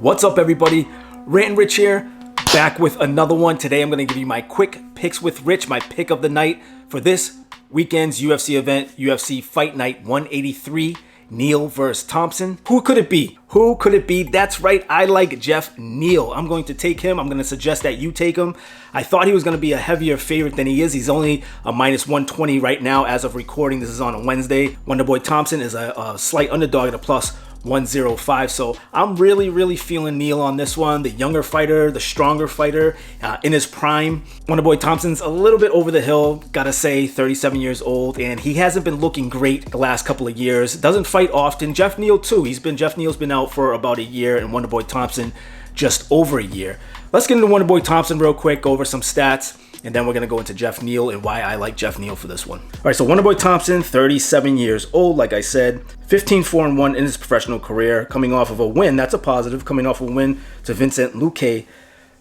What's up, everybody? Rant and Rich here, back with another one. Today I'm going to give you my quick picks with Rich, my pick of the night for this weekend's UFC event, UFC Fight Night 183, Neal versus Thompson. Who could it be? Who could it be? That's right, I like Geoff Neal. I'm going to take him. I'm going to suggest that you take him. I thought he was going to be a heavier favorite than he is. He's only a minus 120 right now as of recording. This is on a Wednesday. Wonderboy Thompson is a slight underdog at a plus 105. So I'm really feeling Neal on this one. The younger fighter, the stronger fighter, in his prime. Wonderboy Thompson's a little bit over the hill, gotta say, 37 years old, and he hasn't been looking great the last couple of years. Doesn't fight often. Geoff Neal too. Geoff Neal's been out for about a year, and Wonderboy Thompson just over a year. Let's get into Wonderboy Thompson real quick, go over some stats, and then we're going to go into Geoff Neal and why I like Geoff Neal for this one. All right, so Wonderboy Thompson, 37 years old, like I said, 15-4-1 in his professional career, coming off of a win. That's a positive, coming off a win to Vincent Luque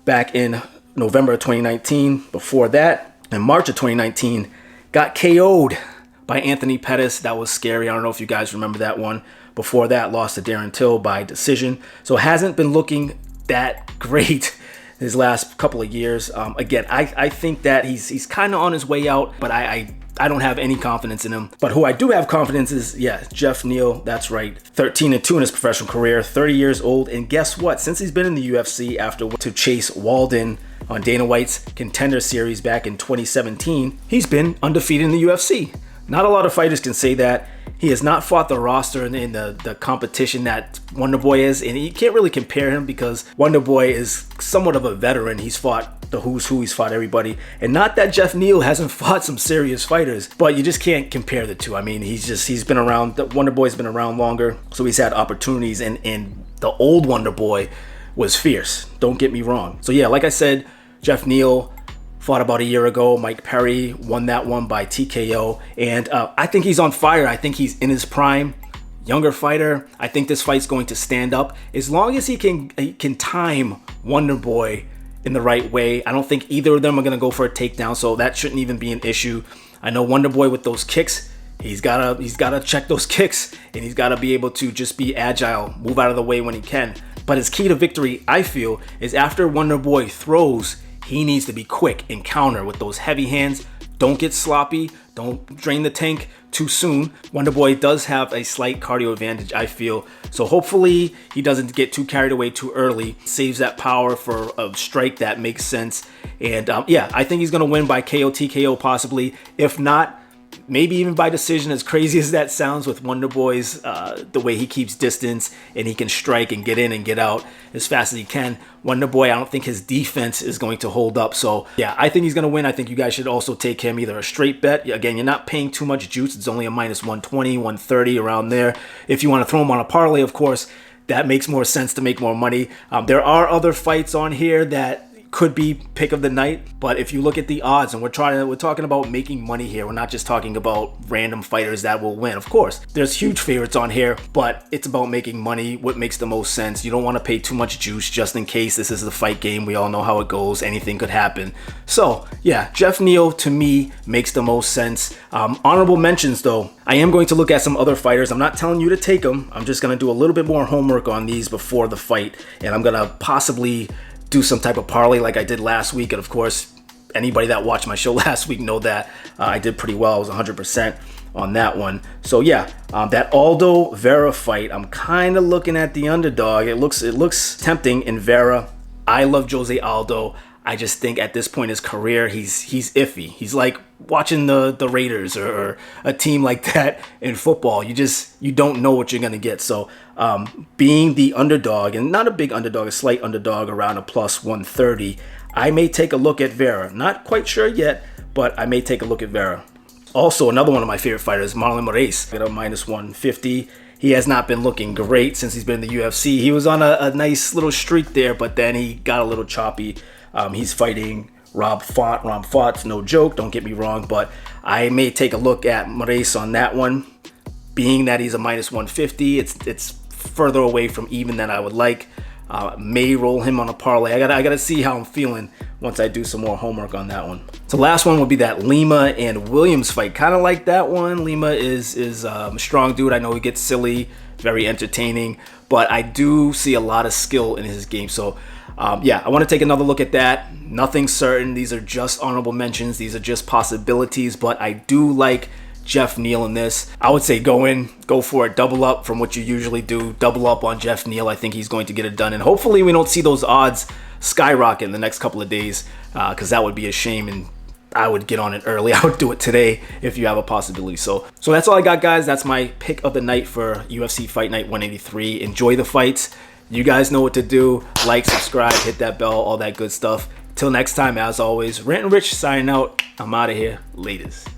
back in November of 2019. Before that, in March of 2019, got KO'd by Anthony Pettis. That was scary. I don't know if you guys remember that one. Before that, lost to Darren Till by decision. So hasn't been looking that great his last couple of years. Again, I think that he's kind of on his way out, but I don't have any confidence in him. But who I do have confidence is, yeah, Geoff Neal. That's right. 13-2 in his professional career, 30 years old. And guess what? Since he's been in the UFC after to chase Walden on Dana White's Contender Series back in 2017, he's been undefeated in the UFC. Not a lot of fighters can say that. He has not fought the roster in the competition that Wonderboy is, and you can't really compare him because Wonderboy is somewhat of a veteran. He's fought the who's who, he's fought everybody. And not that Geoff Neal hasn't fought some serious fighters, but you just can't compare the two. I mean, he's been around, the Wonderboy's been around longer, so he's had opportunities, and the old Wonderboy was fierce. Don't get me wrong. So yeah, like I said, Geoff Neal fought about a year ago. Mike Perry won that one by TKO. And I think he's on fire. I think he's in his prime. Younger fighter. I think this fight's going to stand up. As long as he can time Wonderboy in the right way. I don't think either of them are going to go for a takedown, so that shouldn't even be an issue. I know Wonderboy with those kicks, he's gotta check those kicks, and he's got to be able to just be agile, move out of the way when he can. But his key to victory, I feel, is after Wonderboy throws, he needs to be quick and counter with those heavy hands. Don't get sloppy. Don't drain the tank too soon. Wonderboy does have a slight cardio advantage, I feel. So hopefully he doesn't get too carried away too early. Saves that power for a strike that makes sense. And yeah, I think he's going to win by KO, TKO possibly. If not, maybe even by decision, as crazy as that sounds with Wonderboy's, the way he keeps distance and he can strike and get in and get out as fast as he can. Wonderboy, I don't think his defense is going to hold up. So yeah, I think he's going to win. I think you guys should also take him, either a straight bet. Again, you're not paying too much juice. It's only a minus 120, 130 around there. If you want to throw him on a parlay, of course, that makes more sense to make more money. There are other fights on here that could be pick of the night, but if you look at the odds, and we're talking about making money here, we're not just talking about random fighters that will win. Of course, there's huge favorites on here, but it's about making money, what makes the most sense. You don't want to pay too much juice just in case. This is the fight game. We all know how it goes. Anything could happen. So yeah, Geoff Neal to me makes the most sense. Honorable mentions though, I am going to look at some other fighters. I'm not telling you to take them. I'm just going to do a little bit more homework on these before the fight, and I'm going to possibly do some type of parlay like I did last week. And of course, anybody that watched my show last week know that I did pretty well. I was 100% on that one. So yeah, that Aldo Vera fight, I'm kind of looking at the underdog. It looks tempting in Vera. I love Jose Aldo. I just think at this point in his career, he's iffy. He's like watching the Raiders or a team like that in football. You don't know what you're gonna get. So being the underdog, and not a big underdog, a slight underdog around a plus 130, I may take a look at Vera. Not quite sure yet, but I may take a look at Vera. Also, another one of my favorite fighters, Marlon Vera, at a minus 150. He has not been looking great since he's been in the UFC. He was on a nice little streak there, but then he got a little choppy. He's fighting Rob Font. Rob Font's no joke, don't get me wrong, but I may take a look at Moraes on that one. Being that he's a minus 150, it's further away from even than I would like. May roll him on a parlay. I gotta see how I'm feeling once I do some more homework on that one. So last one would be that Lima and Williams fight. Kind of like that one. Lima is a strong dude. I know he gets silly very entertaining, but I do see a lot of skill in his game. So yeah, I want to take another look at that. Nothing certain. These are just honorable mentions. These are just possibilities, but I do like Geoff Neal in this. I would say go for it, double up from what you usually do. Double up on Geoff Neal. I think he's going to get it done, and hopefully we don't see those odds skyrocket in the next couple of days, because that would be a shame, and I would get on it early. I would do it today if you have a possibility. So that's all I got, guys. That's my pick of the night for UFC Fight Night 183. Enjoy the fights. You guys know what to do. Like, subscribe, hit that bell, all that good stuff. Till next time, as always, Rant and Rich signing out. I'm out of here. Latest.